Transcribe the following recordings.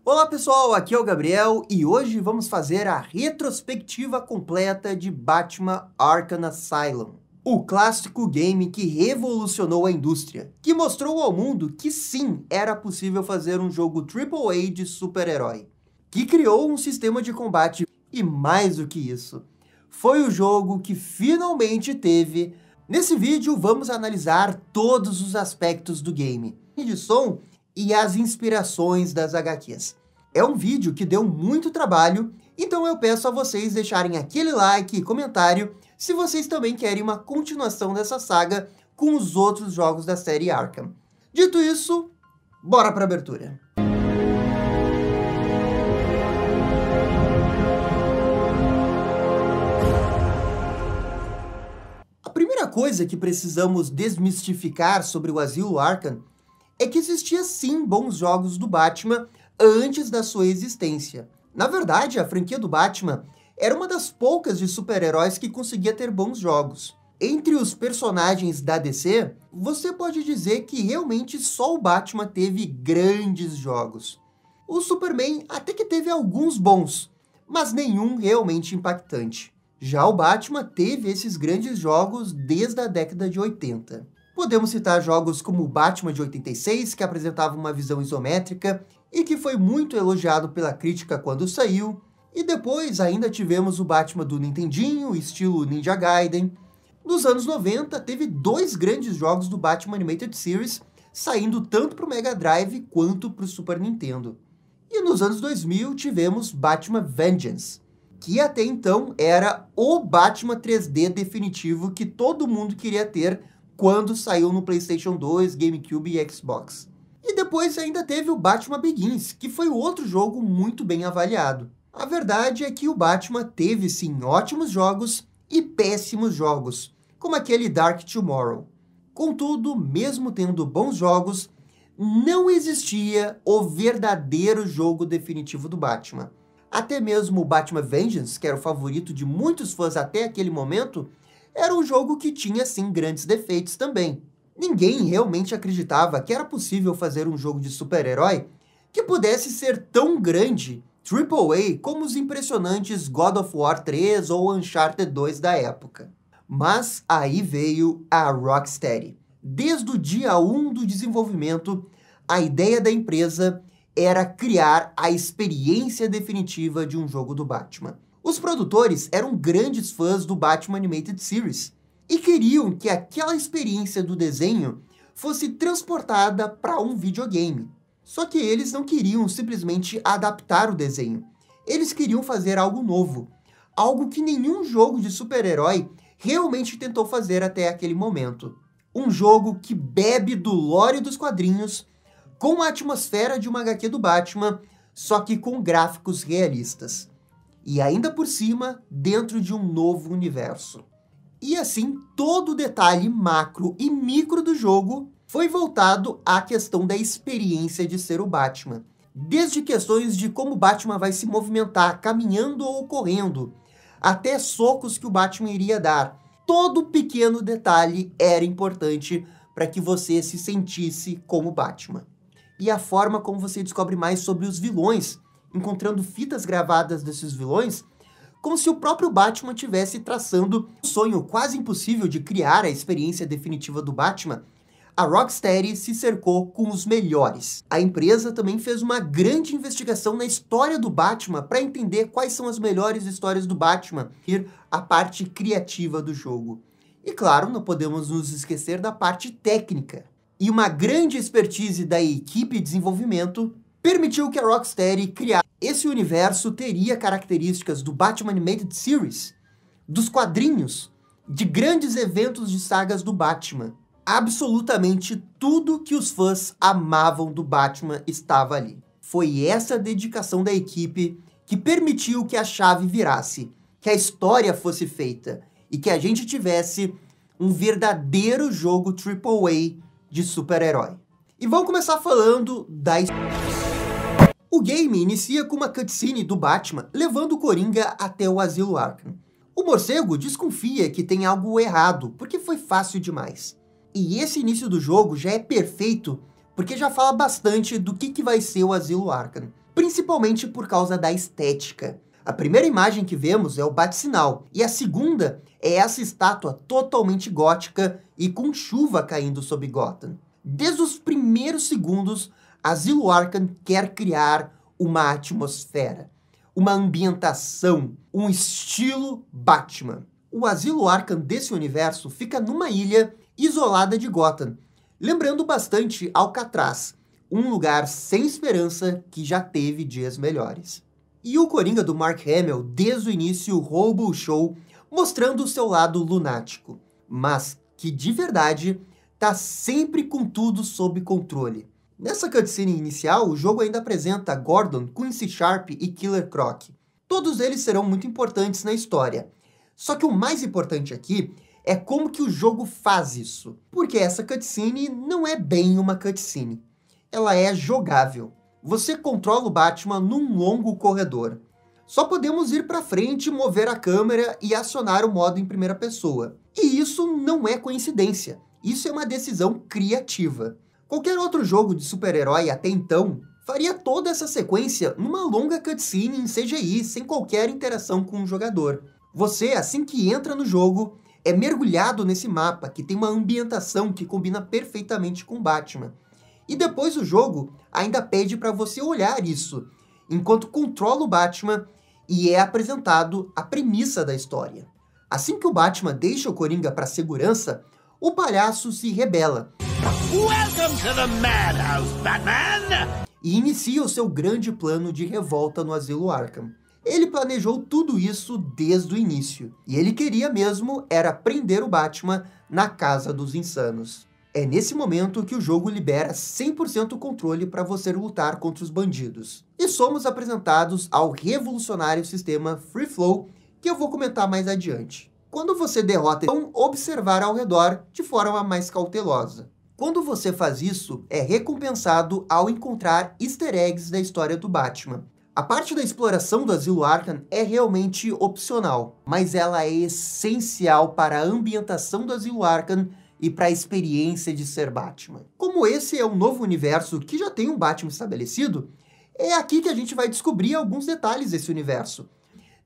Olá pessoal, aqui é o Gabriel e hoje vamos fazer a retrospectiva completa de Batman Arkham Asylum. O clássico game que revolucionou a indústria, que mostrou ao mundo que sim, era possível fazer um jogo AAA de super-herói, que criou um sistema de combate e mais do que isso, foi o jogo que finalmente teve. Nesse vídeo vamos analisar todos os aspectos do game, de som e as inspirações das HQs. É um vídeo que deu muito trabalho, então eu peço a vocês deixarem aquele like e comentário se vocês também querem uma continuação dessa saga com os outros jogos da série Arkham. Dito isso, bora para a abertura. A primeira coisa que precisamos desmistificar sobre o Asilo Arkham é que existia sim bons jogos do Batman antes da sua existência. Na verdade, a franquia do Batman era uma das poucas de super-heróis que conseguia ter bons jogos. Entre os personagens da DC, você pode dizer que realmente só o Batman teve grandes jogos. O Superman até que teve alguns bons, mas nenhum realmente impactante. Já o Batman teve esses grandes jogos desde a década de 80. Podemos citar jogos como o Batman de 86, que apresentava uma visão isométrica e que foi muito elogiado pela crítica quando saiu. E depois ainda tivemos o Batman do Nintendinho, estilo Ninja Gaiden. Nos anos 90, teve dois grandes jogos do Batman Animated Series, saindo tanto para o Mega Drive quanto para o Super Nintendo. E nos anos 2000 tivemos Batman Vengeance, que até então era o Batman 3D definitivo que todo mundo queria ter quando saiu no PlayStation 2, GameCube e Xbox. E depois ainda teve o Batman Begins, que foi outro jogo muito bem avaliado. A verdade é que o Batman teve sim ótimos jogos e péssimos jogos, como aquele Dark Tomorrow. Contudo, mesmo tendo bons jogos, não existia o verdadeiro jogo definitivo do Batman. Até mesmo o Batman Vengeance, que era o favorito de muitos fãs até aquele momento, era um jogo que tinha, sim, grandes defeitos também. Ninguém realmente acreditava que era possível fazer um jogo de super-herói que pudesse ser tão grande, AAA, como os impressionantes God of War 3 ou Uncharted 2 da época. Mas aí veio a Rocksteady. Desde o dia 1 do desenvolvimento, a ideia da empresa era criar a experiência definitiva de um jogo do Batman. Os produtores eram grandes fãs do Batman Animated Series e queriam que aquela experiência do desenho fosse transportada para um videogame. Só que eles não queriam simplesmente adaptar o desenho. Eles queriam fazer algo novo, algo que nenhum jogo de super-herói realmente tentou fazer até aquele momento. Um jogo que bebe do lore dos quadrinhos, com a atmosfera de uma HQ do Batman, só que com gráficos realistas. E ainda por cima, dentro de um novo universo. E assim, todo o detalhe macro e micro do jogo foi voltado à questão da experiência de ser o Batman. Desde questões de como o Batman vai se movimentar, caminhando ou correndo, até socos que o Batman iria dar. Todo pequeno detalhe era importante para que você se sentisse como Batman. E a forma como você descobre mais sobre os vilões, encontrando fitas gravadas desses vilões, como se o próprio Batman estivesse traçando um sonho quase impossível de criar a experiência definitiva do Batman. A Rocksteady se cercou com os melhores. A empresa também fez uma grande investigação na história do Batman para entender quais são as melhores histórias do Batman e a parte criativa do jogo. E claro, não podemos nos esquecer da parte técnica. E uma grande expertise da equipe de desenvolvimento permitiu que a Rocksteady criasse. Esse universo teria características do Batman Animated Series, dos quadrinhos, de grandes eventos de sagas do Batman. Absolutamente tudo que os fãs amavam do Batman estava ali. Foi essa dedicação da equipe que permitiu que a chave virasse, que a história fosse feita e que a gente tivesse um verdadeiro jogo AAA de super-herói. E vamos começar falando da história. O game inicia com uma cutscene do Batman levando o Coringa até o Asilo Arkham. O morcego desconfia que tem algo errado, porque foi fácil demais. E esse início do jogo já é perfeito, porque já fala bastante do que vai ser o Asilo Arkham. principalmente por causa da estética. A primeira imagem que vemos é o bate-sinal, e a segunda é essa estátua totalmente gótica e com chuva caindo sobre Gotham. Desde os primeiros segundos, Asilo Arkham quer criar uma atmosfera, uma ambientação, um estilo Batman. O Asilo Arkham desse universo fica numa ilha isolada de Gotham, lembrando bastante Alcatraz, um lugar sem esperança que já teve dias melhores. E o Coringa do Mark Hamill, desde o início, rouba o show, mostrando o seu lado lunático, mas que de verdade tá sempre com tudo sob controle. Nessa cutscene inicial, o jogo ainda apresenta Gordon, Quincy Sharp e Killer Croc. Todos eles serão muito importantes na história. Só que o mais importante aqui é como que o jogo faz isso. Porque essa cutscene não é bem uma cutscene. Ela é jogável. Você controla o Batman num longo corredor. Só podemos ir para frente, mover a câmera e acionar o modo em primeira pessoa. E isso não é coincidência. Isso é uma decisão criativa. Qualquer outro jogo de super-herói até então faria toda essa sequência numa longa cutscene em CGI, sem qualquer interação com o jogador. Você, assim que entra no jogo, é mergulhado nesse mapa, que tem uma ambientação que combina perfeitamente com Batman. E depois o jogo ainda pede para você olhar isso, enquanto controla o Batman e é apresentado a premissa da história. Assim que o Batman deixa o Coringa para segurança, o palhaço se rebela. Welcome to the Madhouse, Batman! E inicia o seu grande plano de revolta no Asilo Arkham. Ele planejou tudo isso desde o início, e ele queria mesmo era prender o Batman na Casa dos Insanos. É nesse momento que o jogo libera 100% o controle para você lutar contra os bandidos. E somos apresentados ao revolucionário sistema Free Flow, que eu vou comentar mais adiante. Quando você derrota, vão observar ao redor de forma mais cautelosa. Quando você faz isso, é recompensado ao encontrar easter eggs da história do Batman. A parte da exploração do Asilo Arkham é realmente opcional, mas ela é essencial para a ambientação do Asilo Arkham e para a experiência de ser Batman. Como esse é um novo universo que já tem um Batman estabelecido, é aqui que a gente vai descobrir alguns detalhes desse universo.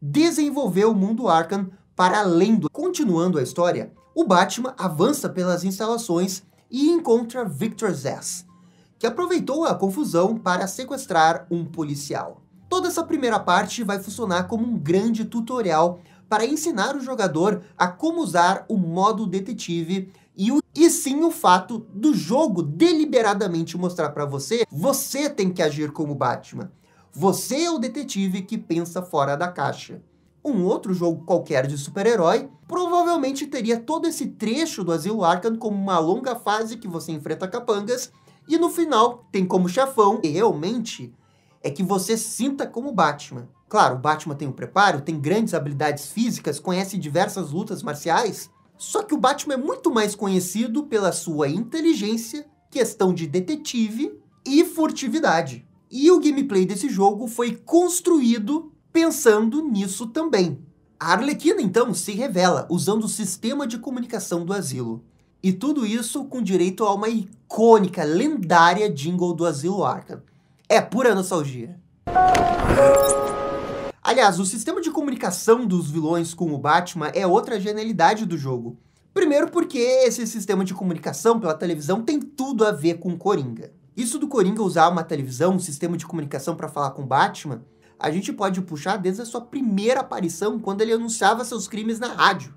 Desenvolver o mundo Arkham para além do... Continuando a história, o Batman avança pelas instalações e encontra Victor Zsasz, que aproveitou a confusão para sequestrar um policial. Toda essa primeira parte vai funcionar como um grande tutorial para ensinar o jogador a como usar o modo detetive e sim o fato do jogo deliberadamente mostrar para você, você tem que agir como Batman. Você é o detetive que pensa fora da caixa. Um outro jogo qualquer de super-herói provavelmente teria todo esse trecho do Asilo Arkham como uma longa fase que você enfrenta capangas e no final tem como chefão, e realmente é que você sinta como Batman. Claro, o Batman tem um preparo, tem grandes habilidades físicas, conhece diversas lutas marciais, só que o Batman é muito mais conhecido pela sua inteligência, questão de detetive e furtividade. E o gameplay desse jogo foi construído pensando nisso também. A Arlequina, então, se revela usando o sistema de comunicação do asilo. E tudo isso com direito a uma icônica, lendária jingle do Asilo Arkham. É pura nostalgia. Aliás, o sistema de comunicação dos vilões com o Batman é outra genialidade do jogo. Primeiro porque esse sistema de comunicação pela televisão tem tudo a ver com o Coringa. Isso do Coringa usar uma televisão, um sistema de comunicação para falar com o Batman, a gente pode puxar desde a sua primeira aparição, quando ele anunciava seus crimes na rádio.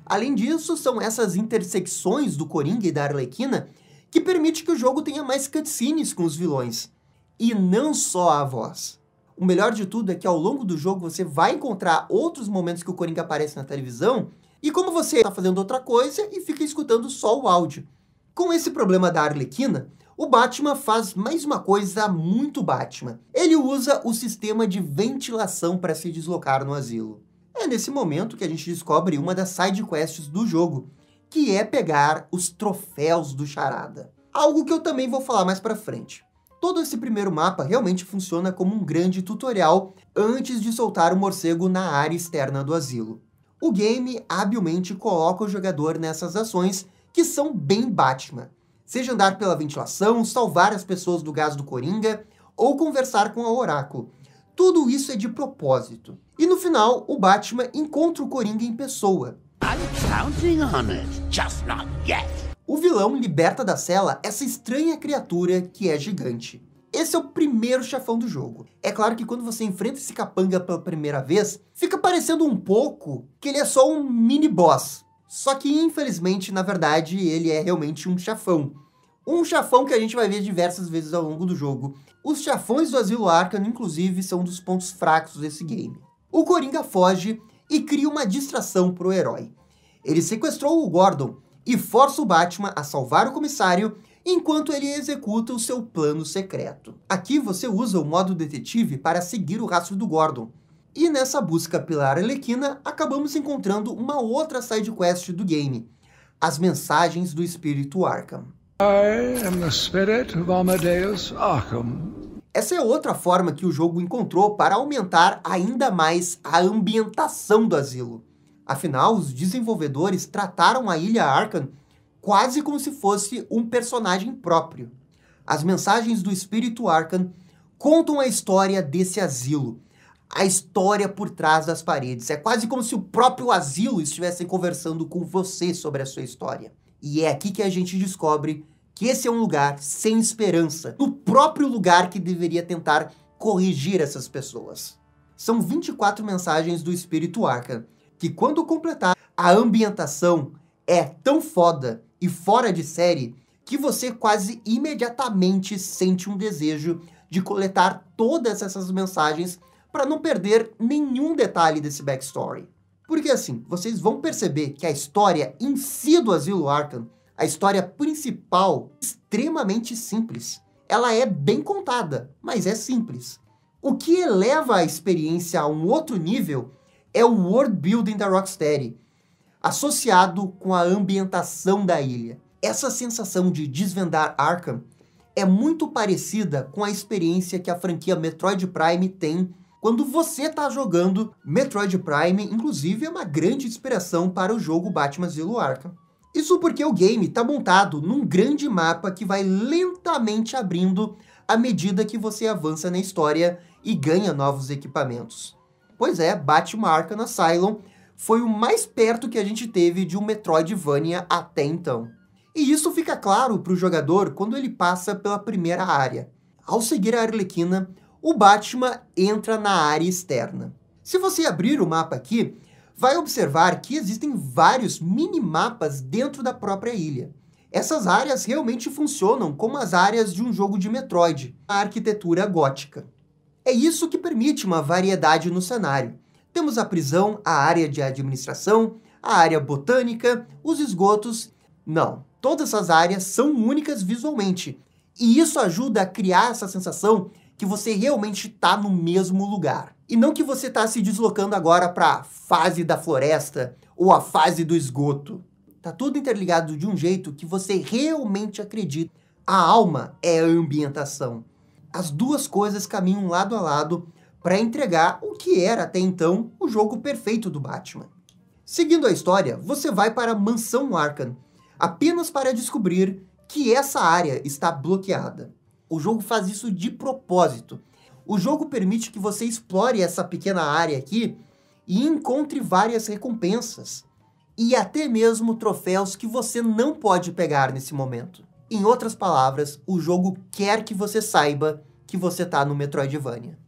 Além disso, são essas intersecções do Coringa e da Arlequina que permite que o jogo tenha mais cutscenes com os vilões. E não só a voz. O melhor de tudo é que ao longo do jogo você vai encontrar outros momentos que o Coringa aparece na televisão, e como você está fazendo outra coisa e fica escutando só o áudio. Com esse problema da Arlequina, o Batman faz mais uma coisa muito Batman. Ele usa o sistema de ventilação para se deslocar no asilo. É nesse momento que a gente descobre uma das side quests do jogo, que é pegar os troféus do Charada. Algo que eu também vou falar mais pra frente. Todo esse primeiro mapa realmente funciona como um grande tutorial antes de soltar o morcego na área externa do asilo. O game habilmente coloca o jogador nessas ações que são bem Batman. Seja andar pela ventilação, salvar as pessoas do gás do Coringa, ou conversar com a Oráculo. Tudo isso é de propósito. E no final, o Batman encontra o Coringa em pessoa. I'm counting on it, just not yet. O vilão liberta da cela essa estranha criatura que é gigante. Esse é o primeiro chefão do jogo. É claro que quando você enfrenta esse capanga pela primeira vez, fica parecendo um pouco que ele é só um mini boss. Só que, infelizmente, na verdade, ele é realmente um chefão. Um chefão que a gente vai ver diversas vezes ao longo do jogo. Os chefões do Asilo Arkham, inclusive, são um dos pontos fracos desse game. O Coringa foge e cria uma distração pro herói. Ele sequestrou o Gordon e força o Batman a salvar o comissário enquanto ele executa o seu plano secreto. Aqui você usa o modo detetive para seguir o rastro do Gordon. E nessa busca pela Arlequina, acabamos encontrando uma outra side quest do game, as mensagens do espírito Arkham. I am the spirit of Amadeus Arkham. Essa é outra forma que o jogo encontrou para aumentar ainda mais a ambientação do asilo. Afinal, os desenvolvedores trataram a Ilha Arkham quase como se fosse um personagem próprio. As mensagens do espírito Arkham contam a história desse asilo, a história por trás das paredes. É quase como se o próprio asilo estivesse conversando com você sobre a sua história. E é aqui que a gente descobre que esse é um lugar sem esperança, no próprio lugar que deveria tentar corrigir essas pessoas. São 24 mensagens do espírito Arkham, que quando completar, a ambientação é tão foda e fora de série que você quase imediatamente sente um desejo de coletar todas essas mensagens para não perder nenhum detalhe desse backstory. Porque assim, vocês vão perceber que a história em si do Asilo Arkham, a história principal, é extremamente simples. Ela é bem contada, mas é simples. O que eleva a experiência a um outro nível é o world building da Rocksteady, associado com a ambientação da ilha. Essa sensação de desvendar Arkham é muito parecida com a experiência que a franquia Metroid Prime tem quando você está jogando Metroid Prime. Inclusive, é uma grande inspiração para o jogo Batman Asilo Arkham. Isso porque o game está montado num grande mapa que vai lentamente abrindo à medida que você avança na história e ganha novos equipamentos. Pois é, Batman Arkham Asylum foi o mais perto que a gente teve de um Metroidvania até então. E isso fica claro para o jogador quando ele passa pela primeira área. Ao seguir a Arlequina, o Batman entra na área externa. Se você abrir o mapa aqui, vai observar que existem vários minimapas dentro da própria ilha. Essas áreas realmente funcionam como as áreas de um jogo de Metroid, a arquitetura gótica. É isso que permite uma variedade no cenário. Temos a prisão, a área de administração, a área botânica, os esgotos. Não, todas essas áreas são únicas visualmente. E isso ajuda a criar essa sensação que você realmente está no mesmo lugar. E não que você está se deslocando agora para a fase da floresta ou a fase do esgoto. Tá tudo interligado de um jeito que você realmente acredita. A alma é a ambientação. As duas coisas caminham lado a lado para entregar o que era até então o jogo perfeito do Batman. Seguindo a história, você vai para a Mansão Arkham, apenas para descobrir que essa área está bloqueada. O jogo faz isso de propósito. O jogo permite que você explore essa pequena área aqui e encontre várias recompensas. E até mesmo troféus que você não pode pegar nesse momento. Em outras palavras, o jogo quer que você saiba que você está no Metroidvania.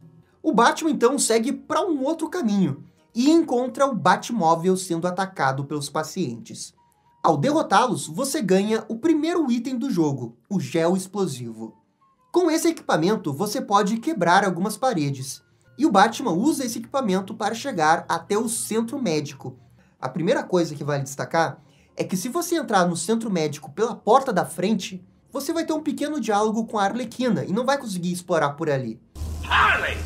O Batman então segue para um outro caminho e encontra o Batmóvel sendo atacado pelos pacientes. Ao derrotá-los, você ganha o primeiro item do jogo, o gel explosivo. Com esse equipamento, você pode quebrar algumas paredes. E o Batman usa esse equipamento para chegar até o centro médico. A primeira coisa que vale destacar é que se você entrar no centro médico pela porta da frente, você vai ter um pequeno diálogo com a Arlequina e não vai conseguir explorar por ali. Harley!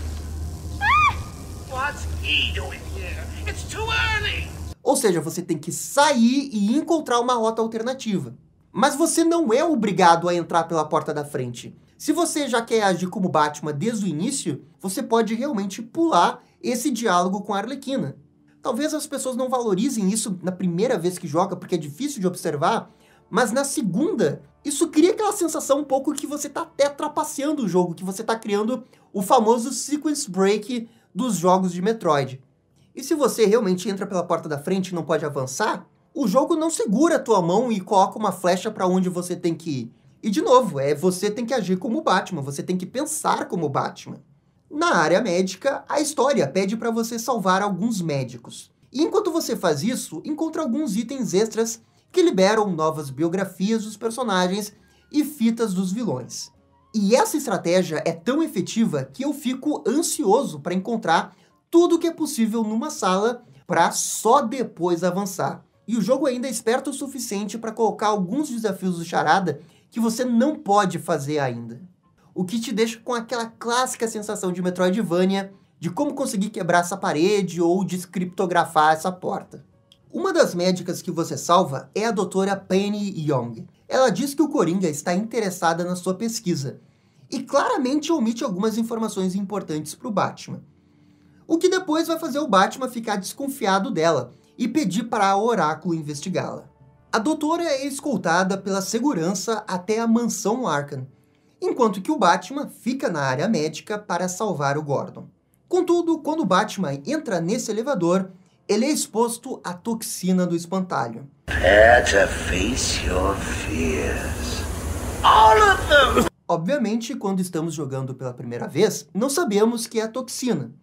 What's he doing here? It's too early! Ou seja, você tem que sair e encontrar uma rota alternativa. Mas você não é obrigado a entrar pela porta da frente. Se você já quer agir como Batman desde o início, você pode realmente pular esse diálogo com a Arlequina. Talvez as pessoas não valorizem isso na primeira vez que joga, porque é difícil de observar, Mas na segunda, isso cria aquela sensação um pouco que você tá até trapaceando o jogo, que você tá criando o famoso sequence break dos jogos de Metroid. E se você realmente entra pela porta da frente e não pode avançar, o jogo não segura a tua mão e coloca uma flecha para onde você tem que ir. E de novo, você tem que agir como o Batman, você tem que pensar como o Batman. Na área médica, a história pede para você salvar alguns médicos. E enquanto você faz isso, encontra alguns itens extras que liberam novas biografias dos personagens e fitas dos vilões. E essa estratégia é tão efetiva que eu fico ansioso para encontrar tudo o que é possível numa sala para só depois avançar. E o jogo ainda é esperto o suficiente para colocar alguns desafios do Charada que você não pode fazer ainda. O que te deixa com aquela clássica sensação de Metroidvania, de como conseguir quebrar essa parede ou descriptografar essa porta. Uma das médicas que você salva é a doutora Penny Young. Ela diz que o Coringa está interessada na sua pesquisa, e claramente omite algumas informações importantes para o Batman. O que depois vai fazer o Batman ficar desconfiado dela e pedir para o Oráculo investigá-la. A doutora é escoltada pela segurança até a mansão Arkham, enquanto que o Batman fica na área médica para salvar o Gordon. Contudo, quando o Batman entra nesse elevador, ele é exposto à toxina do espantalho. Prepare to face your fears. All of them! Obviamente, quando estamos jogando pela primeira vez, não sabemos que é a toxina,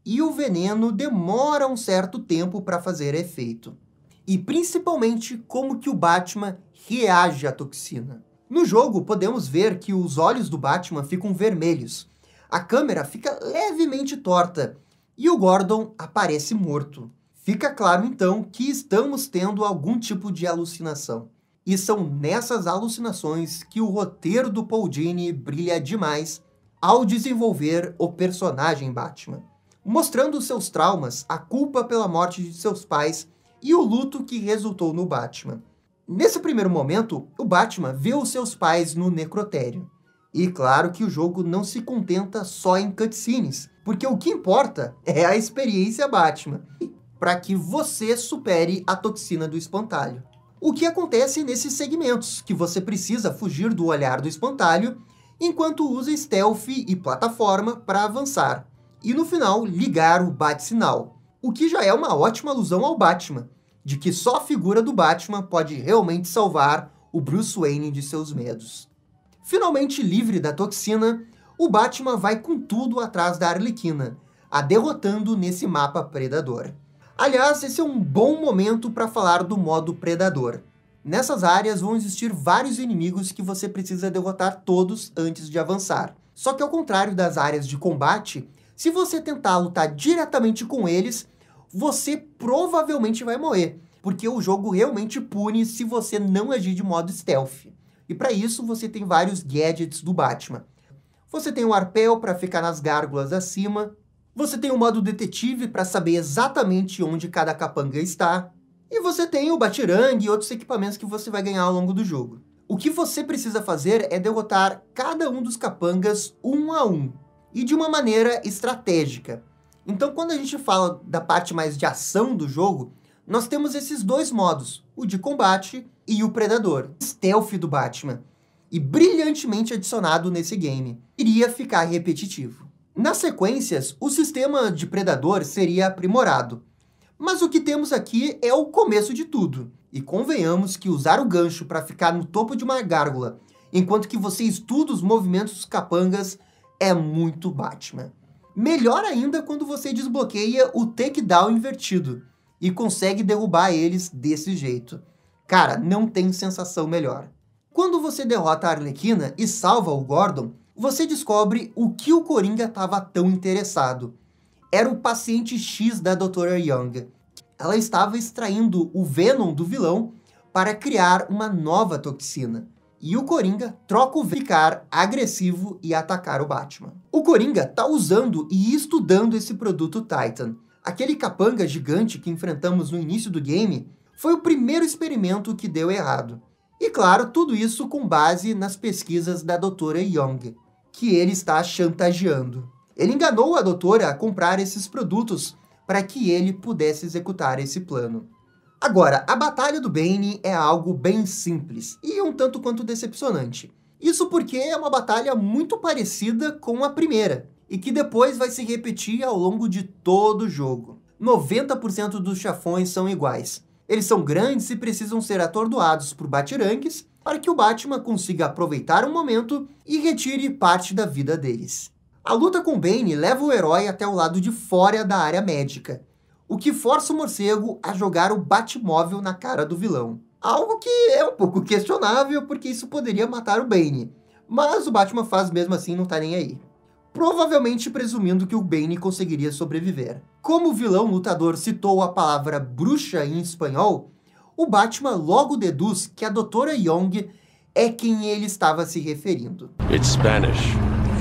e o veneno demora um certo tempo para fazer efeito. E principalmente como que o Batman reage à toxina. No jogo, podemos ver que os olhos do Batman ficam vermelhos, a câmera fica levemente torta e o Gordon aparece morto. Fica claro então que estamos tendo algum tipo de alucinação. E são nessas alucinações que o roteiro do Paul Dini brilha demais ao desenvolver o personagem Batman, mostrando seus traumas, a culpa pela morte de seus pais e o luto que resultou no Batman. Nesse primeiro momento, o Batman vê os seus pais no necrotério. E claro que o jogo não se contenta só em cutscenes, porque o que importa é a experiência Batman, para que você supere a toxina do espantalho. O que acontece nesses segmentos, que você precisa fugir do olhar do espantalho, enquanto usa stealth e plataforma para avançar. E no final, ligar o Bat-sinal, o que já é uma ótima alusão ao Batman, de que só a figura do Batman pode realmente salvar o Bruce Wayne de seus medos. Finalmente livre da toxina, o Batman vai com tudo atrás da Arlequina, a derrotando nesse mapa Predador. Aliás, esse é um bom momento para falar do modo Predador. Nessas áreas vão existir vários inimigos que você precisa derrotar todos antes de avançar. Só que ao contrário das áreas de combate, se você tentar lutar diretamente com eles, você provavelmente vai morrer, porque o jogo realmente pune se você não agir de modo stealth. E para isso você tem vários gadgets do Batman. Você tem o arpel para ficar nas gárgulas acima, você tem o modo detetive para saber exatamente onde cada capanga está, e você tem o batirangue e outros equipamentos que você vai ganhar ao longo do jogo. O que você precisa fazer é derrotar cada um dos capangas um a um, e de uma maneira estratégica. Então quando a gente fala da parte mais de ação do jogo, nós temos esses dois modos, o de combate e o Predador, stealth do Batman, e brilhantemente adicionado nesse game. Iria ficar repetitivo. Nas sequências, o sistema de Predador seria aprimorado, mas o que temos aqui é o começo de tudo. E convenhamos que usar o gancho para ficar no topo de uma gárgula, enquanto que você estuda os movimentos dos capangas, é muito Batman. Melhor ainda quando você desbloqueia o takedown invertido e consegue derrubar eles desse jeito. Cara, não tem sensação melhor. Quando você derrota a Arlequina e salva o Gordon, você descobre o que o Coringa estava tão interessado. Era o paciente X da Dra. Young. Ela estava extraindo o Venom do vilão para criar uma nova toxina. E o Coringa troca o ficar agressivo e atacar o Batman. O Coringa está usando e estudando esse produto Titan. Aquele capanga gigante que enfrentamos no início do game foi o primeiro experimento que deu errado. E claro, tudo isso com base nas pesquisas da Dra. Young, que ele está chantageando. Ele enganou a doutora a comprar esses produtos para que ele pudesse executar esse plano. Agora, a batalha do Bane é algo bem simples e um tanto quanto decepcionante. Isso porque é uma batalha muito parecida com a primeira, e que depois vai se repetir ao longo de todo o jogo. 90% dos chefões são iguais. Eles são grandes e precisam ser atordoados por batirangues para que o Batman consiga aproveitar um momento e retire parte da vida deles. A luta com Bane leva o herói até o lado de fora da área médica, o que força o morcego a jogar o Batmóvel na cara do vilão. Algo que é um pouco questionável, porque isso poderia matar o Bane, mas o Batman faz mesmo assim e não tá nem aí. Provavelmente presumindo que o Bane conseguiria sobreviver. Como o vilão lutador citou a palavra bruxa em espanhol, o Batman logo deduz que a Doutora Young é quem ele estava se referindo. It's Spanish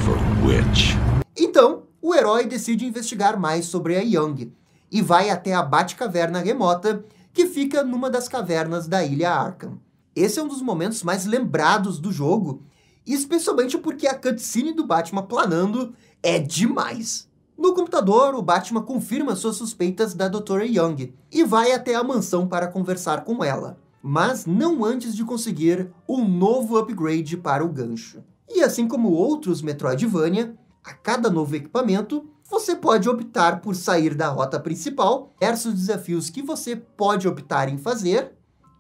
for witch. Então, o herói decide investigar mais sobre a Young e vai até a Batcaverna remota, que fica numa das cavernas da Ilha Arkham. Esse é um dos momentos mais lembrados do jogo, especialmente porque a cutscene do Batman planando é demais. No computador, o Batman confirma suas suspeitas da Doutora Young e vai até a mansão para conversar com ela, mas não antes de conseguir um novo upgrade para o gancho. E assim como outros Metroidvania, a cada novo equipamento, você pode optar por sair da rota principal, diversos desafios que você pode optar em fazer,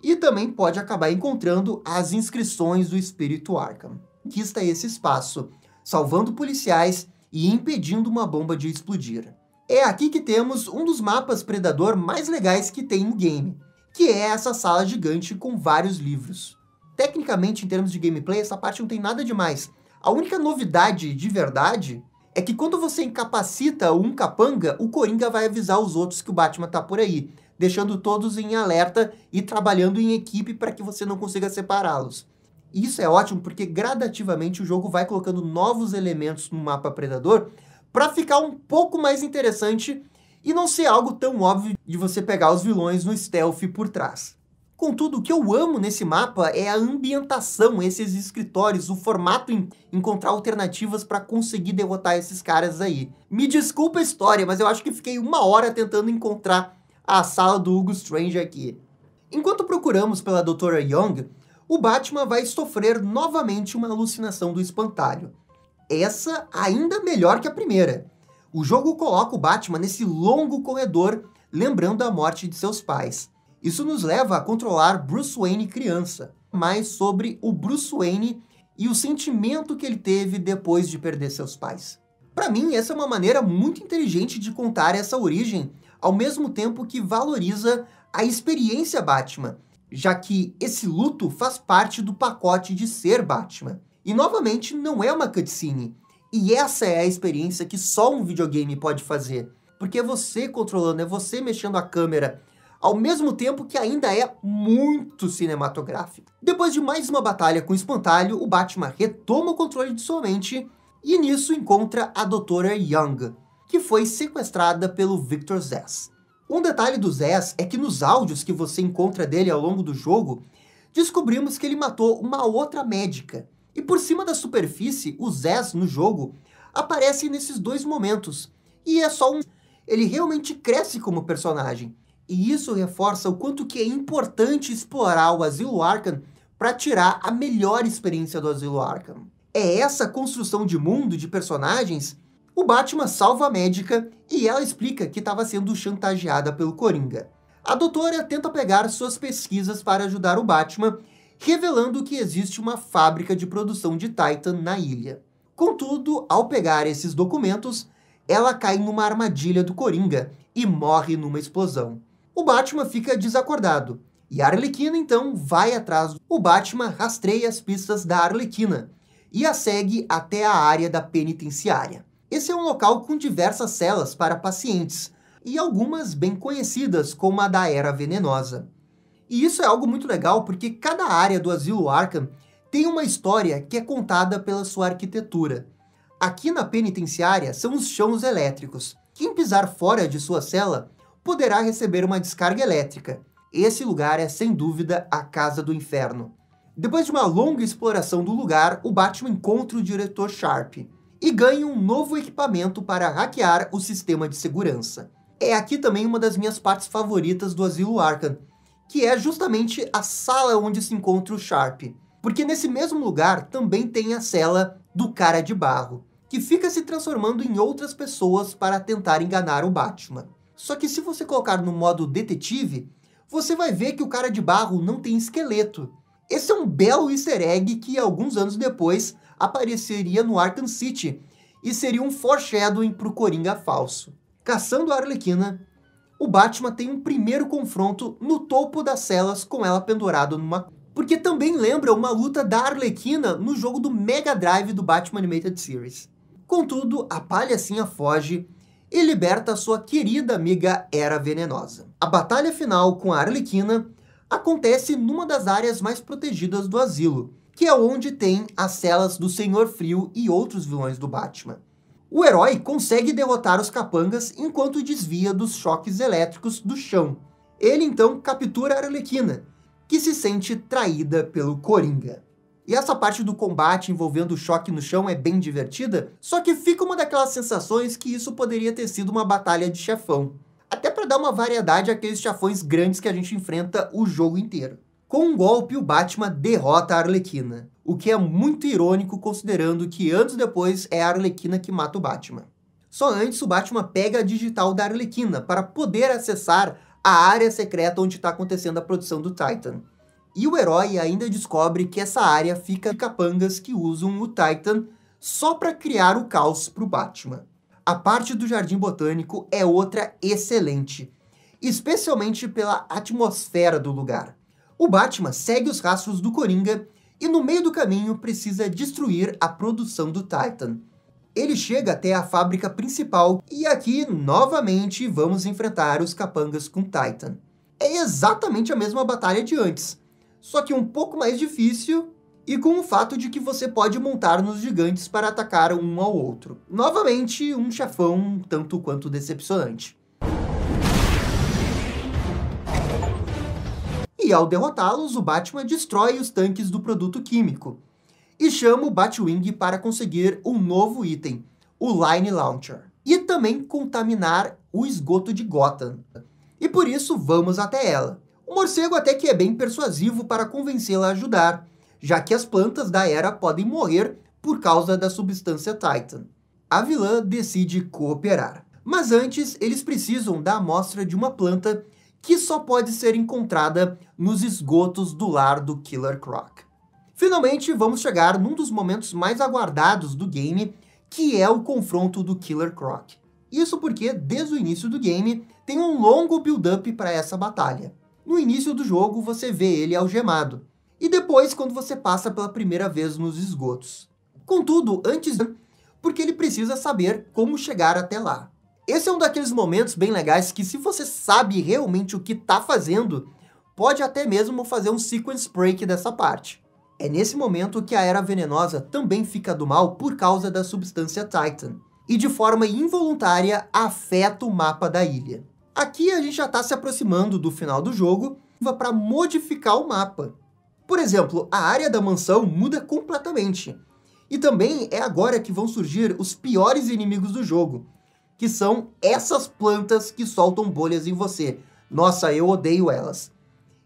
e também pode acabar encontrando as inscrições do Espírito Arkham. Aqui está esse espaço, salvando policiais e impedindo uma bomba de explodir. É aqui que temos um dos mapas Predador mais legais que tem no game, que é essa sala gigante com vários livros. Tecnicamente, em termos de gameplay, essa parte não tem nada demais. A única novidade de verdade é que quando você incapacita um capanga, o Coringa vai avisar os outros que o Batman tá por aí, deixando todos em alerta e trabalhando em equipe para que você não consiga separá-los. Isso é ótimo porque gradativamente o jogo vai colocando novos elementos no mapa Predador para ficar um pouco mais interessante e não ser algo tão óbvio de você pegar os vilões no stealth por trás. Contudo, o que eu amo nesse mapa é a ambientação, esses escritórios, o formato em encontrar alternativas para conseguir derrotar esses caras aí. Me desculpa a história, mas eu acho que fiquei 1 hora tentando encontrar a sala do Hugo Strange aqui. Enquanto procuramos pela Doutora Young, o Batman vai sofrer novamente uma alucinação do espantalho. Essa ainda melhor que a primeira. O jogo coloca o Batman nesse longo corredor, lembrando a morte de seus pais. Isso nos leva a controlar Bruce Wayne criança, mais sobre o Bruce Wayne e o sentimento que ele teve depois de perder seus pais. Para mim, essa é uma maneira muito inteligente de contar essa origem, ao mesmo tempo que valoriza a experiência Batman, já que esse luto faz parte do pacote de ser Batman. E novamente, não é uma cutscene, e essa é a experiência que só um videogame pode fazer, porque é você controlando, é você mexendo a câmera, ao mesmo tempo que ainda é muito cinematográfico. Depois de mais uma batalha com o espantalho, o Batman retoma o controle de sua mente e nisso encontra a Doutora Young, que foi sequestrada pelo Victor Zsasz. Um detalhe do Zsasz é que nos áudios que você encontra dele ao longo do jogo, descobrimos que ele matou uma outra médica. E por cima da superfície, o Zsasz no jogo aparece nesses dois momentos. E é só um... Ele realmente cresce como personagem. E isso reforça o quanto que é importante explorar o Asilo Arkham para tirar a melhor experiência do Asilo Arkham. É essa construção de mundo, de personagens. O Batman salva a médica e ela explica que estava sendo chantageada pelo Coringa. A doutora tenta pegar suas pesquisas para ajudar o Batman, revelando que existe uma fábrica de produção de Titan na ilha. Contudo, ao pegar esses documentos, ela cai numa armadilha do Coringa e morre numa explosão. O Batman fica desacordado, e a Arlequina então vai atrás. O Batman rastreia as pistas da Arlequina e a segue até a área da penitenciária. Esse é um local com diversas celas para pacientes, e algumas bem conhecidas, como a da Era Venenosa. E isso é algo muito legal, porque cada área do Asilo Arkham tem uma história que é contada pela sua arquitetura. Aqui na penitenciária são os chãos elétricos. Quem pisar fora de sua cela poderá receber uma descarga elétrica. Esse lugar é, sem dúvida, a Casa do Inferno. Depois de uma longa exploração do lugar, o Batman encontra o Diretor Sharp e ganha um novo equipamento para hackear o sistema de segurança. É aqui também uma das minhas partes favoritas do Asilo Arkham, que é justamente a sala onde se encontra o Sharp. Porque nesse mesmo lugar também tem a cela do Cara de Barro, que fica se transformando em outras pessoas para tentar enganar o Batman. Só que se você colocar no modo detetive, você vai ver que o Cara de Barro não tem esqueleto. Esse é um belo easter egg que alguns anos depois apareceria no Arkham City e seria um foreshadowing para o Coringa falso. Caçando a Arlequina, o Batman tem um primeiro confronto no topo das celas com ela pendurada numa... Porque também lembra uma luta da Arlequina no jogo do Mega Drive do Batman Animated Series. Contudo, a Palhacinha foge e liberta sua querida amiga Era Venenosa. A batalha final com a Arlequina acontece numa das áreas mais protegidas do asilo, que é onde tem as celas do Senhor Frio e outros vilões do Batman. O herói consegue derrotar os capangas enquanto desvia dos choques elétricos do chão. Ele então captura a Arlequina, que se sente traída pelo Coringa. E essa parte do combate envolvendo o choque no chão é bem divertida, só que fica uma daquelas sensações que isso poderia ter sido uma batalha de chefão. Até para dar uma variedade àqueles chefões grandes que a gente enfrenta o jogo inteiro. Com um golpe, o Batman derrota a Arlequina, o que é muito irônico considerando que anos depois é a Arlequina que mata o Batman. Só antes, o Batman pega a digital da Arlequina para poder acessar a área secreta onde está acontecendo a produção do Titan. E o herói ainda descobre que essa área fica de capangas que usam o Titan só para criar o caos para o Batman. A parte do Jardim Botânico é outra excelente, especialmente pela atmosfera do lugar. O Batman segue os rastros do Coringa e no meio do caminho precisa destruir a produção do Titan. Ele chega até a fábrica principal e aqui, novamente, vamos enfrentar os capangas com Titan. É exatamente a mesma batalha de antes, só que um pouco mais difícil e com o fato de que você pode montar nos gigantes para atacar um ao outro. Novamente, um chefão tanto quanto decepcionante. E ao derrotá-los, o Batman destrói os tanques do produto químico e chama o Batwing para conseguir um novo item, o Line Launcher, e também contaminar o esgoto de Gotham. E por isso vamos até ela. O morcego até que é bem persuasivo para convencê-la a ajudar, já que as plantas da Era podem morrer por causa da substância Titan. A vilã decide cooperar. Mas antes, eles precisam da amostra de uma planta que só pode ser encontrada nos esgotos do lar do Killer Croc. Finalmente, vamos chegar num dos momentos mais aguardados do game, que é o confronto do Killer Croc. Isso porque, desde o início do game, tem um longo build-up para essa batalha. No início do jogo, você vê ele algemado, e depois quando você passa pela primeira vez nos esgotos. Contudo, antes, porque ele precisa saber como chegar até lá. Esse é um daqueles momentos bem legais que, se você sabe realmente o que está fazendo, pode até mesmo fazer um sequence break dessa parte. É nesse momento que a Era Venenosa também fica do mal por causa da substância Titan, e de forma involuntária afeta o mapa da ilha. Aqui a gente já está se aproximando do final do jogo para modificar o mapa. Por exemplo, a área da mansão muda completamente. E também é agora que vão surgir os piores inimigos do jogo, que são essas plantas que soltam bolhas em você. Nossa, eu odeio elas.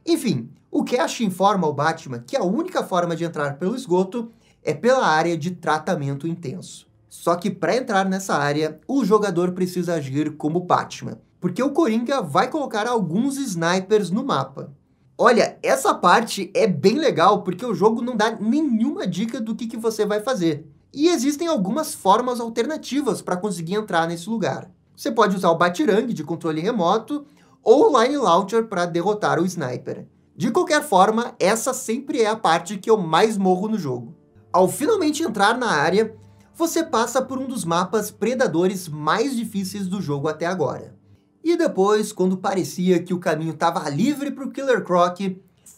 Enfim, o Cash informa ao Batman que a única forma de entrar pelo esgoto é pela área de tratamento intenso. Só que para entrar nessa área, o jogador precisa agir como Batman, porque o Coringa vai colocar alguns snipers no mapa. Olha, essa parte é bem legal porque o jogo não dá nenhuma dica do que você vai fazer. E existem algumas formas alternativas para conseguir entrar nesse lugar. Você pode usar o Batirang de controle remoto ou o Line Launcher para derrotar o sniper. De qualquer forma, essa sempre é a parte que eu mais morro no jogo. Ao finalmente entrar na área, você passa por um dos mapas predadores mais difíceis do jogo até agora. E depois, quando parecia que o caminho estava livre para o Killer Croc,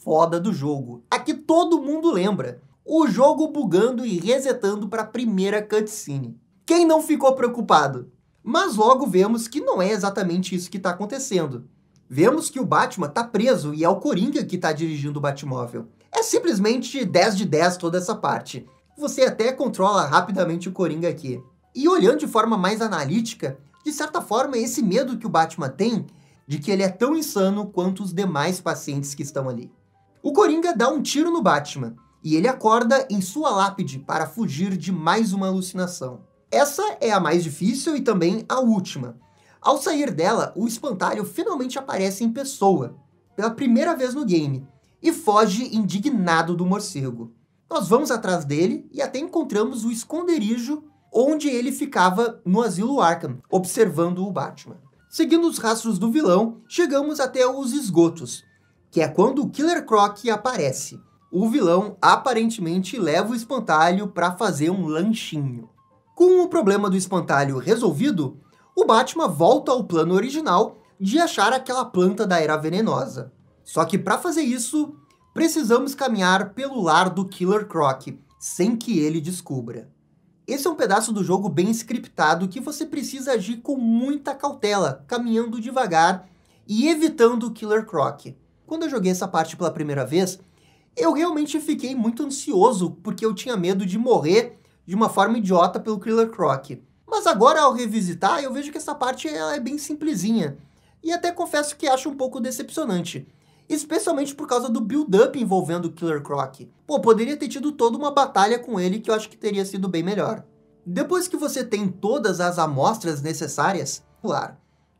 foda do jogo. Aqui todo mundo lembra. O jogo bugando e resetando para a primeira cutscene. Quem não ficou preocupado? Mas logo vemos que não é exatamente isso que está acontecendo. Vemos que o Batman está preso e é o Coringa que está dirigindo o Batmóvel. É simplesmente 10 de 10 toda essa parte. Você até controla rapidamente o Coringa aqui. E olhando de forma mais analítica, de certa forma esse medo que o Batman tem de que ele é tão insano quanto os demais pacientes que estão ali. O Coringa dá um tiro no Batman, e ele acorda em sua lápide para fugir de mais uma alucinação. Essa é a mais difícil e também a última. Ao sair dela, o espantalho finalmente aparece em pessoa, pela primeira vez no game, e foge indignado do morcego. Nós vamos atrás dele e até encontramos o esconderijo onde ele ficava no Asilo Arkham, observando o Batman. Seguindo os rastros do vilão, chegamos até os esgotos, que é quando o Killer Croc aparece. O vilão aparentemente leva o espantalho para fazer um lanchinho. Com o problema do espantalho resolvido, o Batman volta ao plano original de achar aquela planta da Era Venenosa. Só que para fazer isso, precisamos caminhar pelo lar do Killer Croc, sem que ele descubra. Esse é um pedaço do jogo bem scriptado que você precisa agir com muita cautela, caminhando devagar e evitando o Killer Croc. Quando eu joguei essa parte pela primeira vez, eu realmente fiquei muito ansioso porque eu tinha medo de morrer de uma forma idiota pelo Killer Croc. Mas agora, ao revisitar, eu vejo que essa parte é bem simplesinha. E até confesso que acho um pouco decepcionante. Especialmente por causa do build-up envolvendo o Killer Croc. Pô, poderia ter tido toda uma batalha com ele que eu acho que teria sido bem melhor. Depois que você tem todas as amostras necessárias, claro,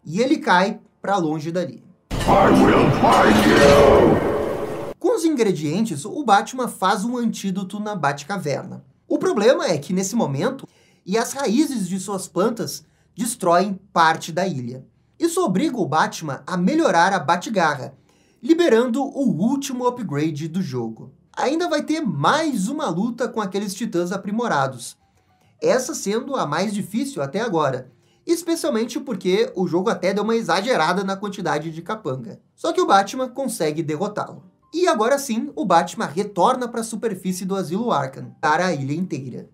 e ele cai pra longe dali. I will find you! Com os ingredientes, o Batman faz um antídoto na Batcaverna. O problema é que nesse momento, e as raízes de suas plantas destroem parte da ilha. Isso obriga o Batman a melhorar a Batgarra, liberando o último upgrade do jogo. Ainda vai ter mais uma luta com aqueles titãs aprimorados, essa sendo a mais difícil até agora, especialmente porque o jogo até deu uma exagerada na quantidade de capanga. Só que o Batman consegue derrotá-lo. E agora sim, o Batman retorna para a superfície do Asilo Arkham, para a ilha inteira.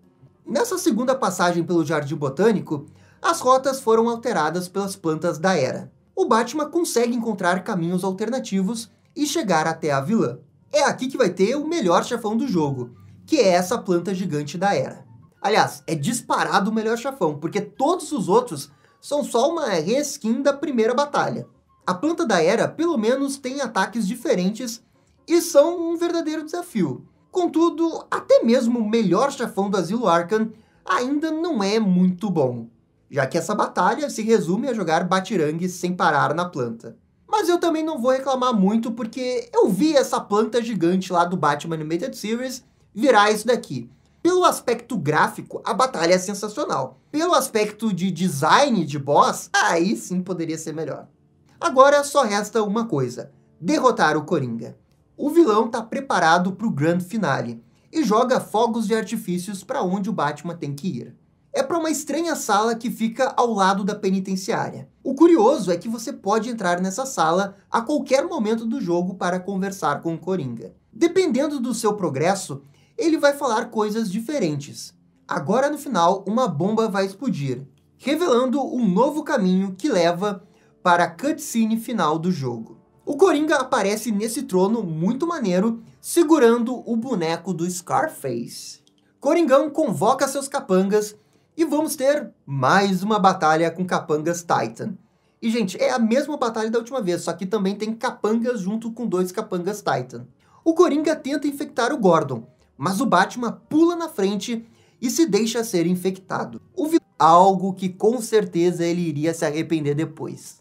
Nessa segunda passagem pelo Jardim Botânico, as rotas foram alteradas pelas plantas da Era. O Batman consegue encontrar caminhos alternativos e chegar até a vilã. É aqui que vai ter o melhor chefão do jogo, que é essa planta gigante da Era. Aliás, é disparado o melhor chefão, porque todos os outros são só uma reskin da primeira batalha. A planta da Era, pelo menos, tem ataques diferentes e são um verdadeiro desafio. Contudo, até mesmo o melhor chefão do Asilo Arkham ainda não é muito bom, já que essa batalha se resume a jogar batirangue sem parar na planta. Mas eu também não vou reclamar muito, porque eu vi essa planta gigante lá do Batman Animated Series virar isso daqui. Pelo aspecto gráfico, a batalha é sensacional. Pelo aspecto de design de boss, aí sim poderia ser melhor. Agora só resta uma coisa: derrotar o Coringa. O vilão está preparado para o grande finale e joga fogos de artifícios para onde o Batman tem que ir. É para uma estranha sala que fica ao lado da penitenciária. O curioso é que você pode entrar nessa sala a qualquer momento do jogo para conversar com o Coringa. Dependendo do seu progresso, ele vai falar coisas diferentes. Agora no final, uma bomba vai explodir, revelando um novo caminho que leva para a cutscene final do jogo. O Coringa aparece nesse trono muito maneiro, segurando o boneco do Scarface. Coringão convoca seus capangas e vamos ter mais uma batalha com capangas Titan. E, gente, é a mesma batalha da última vez, só que também tem capangas junto com 2 capangas Titan. O Coringa tenta infectar o Gordon, mas o Batman pula na frente e se deixa ser infectado. Algo que com certeza ele iria se arrepender depois.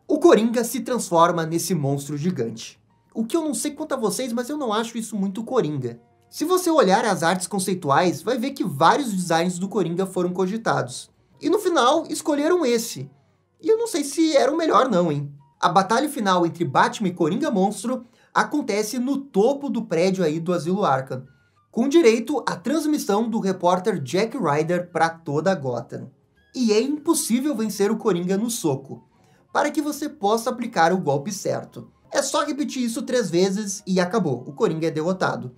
O Coringa se transforma nesse monstro gigante. O que eu não sei quanto a vocês, mas eu não acho isso muito Coringa. Se você olhar as artes conceituais, vai ver que vários designs do Coringa foram cogitados. E no final, escolheram esse. E eu não sei se era o melhor não, hein? A batalha final entre Batman e Coringa Monstro acontece no topo do prédio aí do Asilo Arkham, com direito à transmissão do repórter Jack Ryder para toda Gotham. E é impossível vencer o Coringa no soco, para que você possa aplicar o golpe certo. É só repetir isso 3 vezes e acabou, o Coringa é derrotado.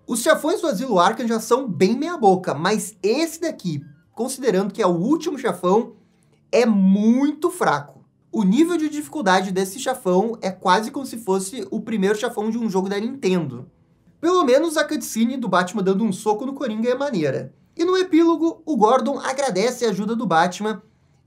Os chefões do Asilo Arkham já são bem meia boca, mas esse daqui, considerando que é o último chefão, é muito fraco. O nível de dificuldade desse chefão é quase como se fosse o primeiro chefão de um jogo da Nintendo. Pelo menos a cutscene do Batman dando um soco no Coringa é maneira. E no epílogo, o Gordon agradece a ajuda do Batman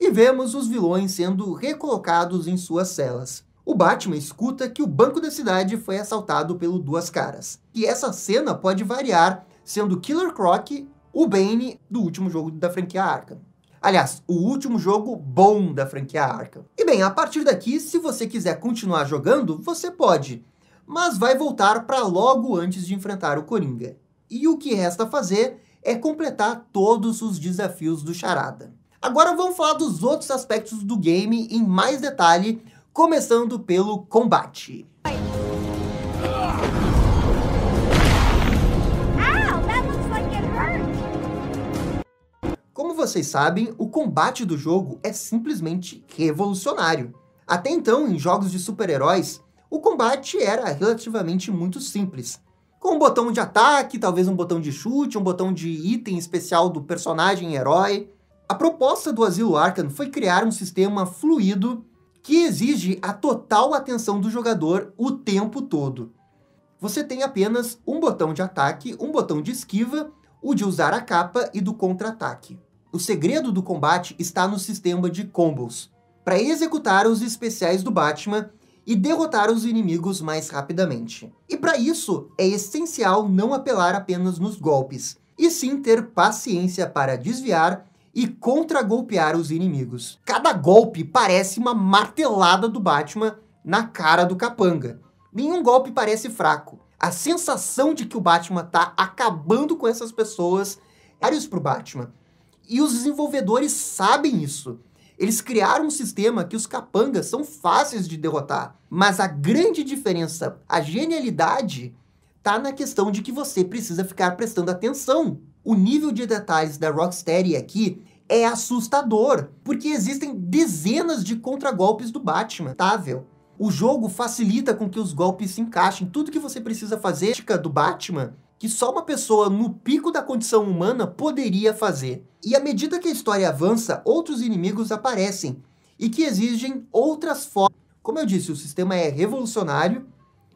e vemos os vilões sendo recolocados em suas celas. O Batman escuta que o banco da cidade foi assaltado pelo Duas Caras. E essa cena pode variar, sendo Killer Croc o Bane do último jogo da franquia Arkham. Aliás, o último jogo bom da franquia Arkham. E bem, a partir daqui, se você quiser continuar jogando, você pode. Mas vai voltar para logo antes de enfrentar o Coringa. E o que resta fazer é completar todos os desafios do Charada. Agora vamos falar dos outros aspectos do game em mais detalhe, começando pelo combate. Como vocês sabem, o combate do jogo é simplesmente revolucionário. Até então, em jogos de super-heróis, o combate era relativamente muito simples. Com um botão de ataque, talvez um botão de chute, um botão de item especial do personagem herói. A proposta do Asilo Arkham foi criar um sistema fluido que exige a total atenção do jogador o tempo todo. Você tem apenas um botão de ataque, um botão de esquiva, o de usar a capa e do contra-ataque. O segredo do combate está no sistema de combos, para executar os especiais do Batman e derrotar os inimigos mais rapidamente. E para isso, é essencial não apelar apenas nos golpes, e sim ter paciência para desviar e contra-golpear os inimigos. Cada golpe parece uma martelada do Batman na cara do capanga. Nenhum golpe parece fraco. A sensação de que o Batman tá acabando com essas pessoas é vários pro Batman. E os desenvolvedores sabem isso. Eles criaram um sistema que os capangas são fáceis de derrotar. Mas a grande diferença, a genialidade, tá na questão de que você precisa ficar prestando atenção. O nível de detalhes da Rocksteady aqui é assustador, porque existem dezenas de contragolpes do Batman, tável. O jogo facilita com que os golpes se encaixem. Tudo que você precisa fazer do Batman, que só uma pessoa no pico da condição humana poderia fazer. E à medida que a história avança, outros inimigos aparecem e que exigem outras formas. Como eu disse, o sistema é revolucionário,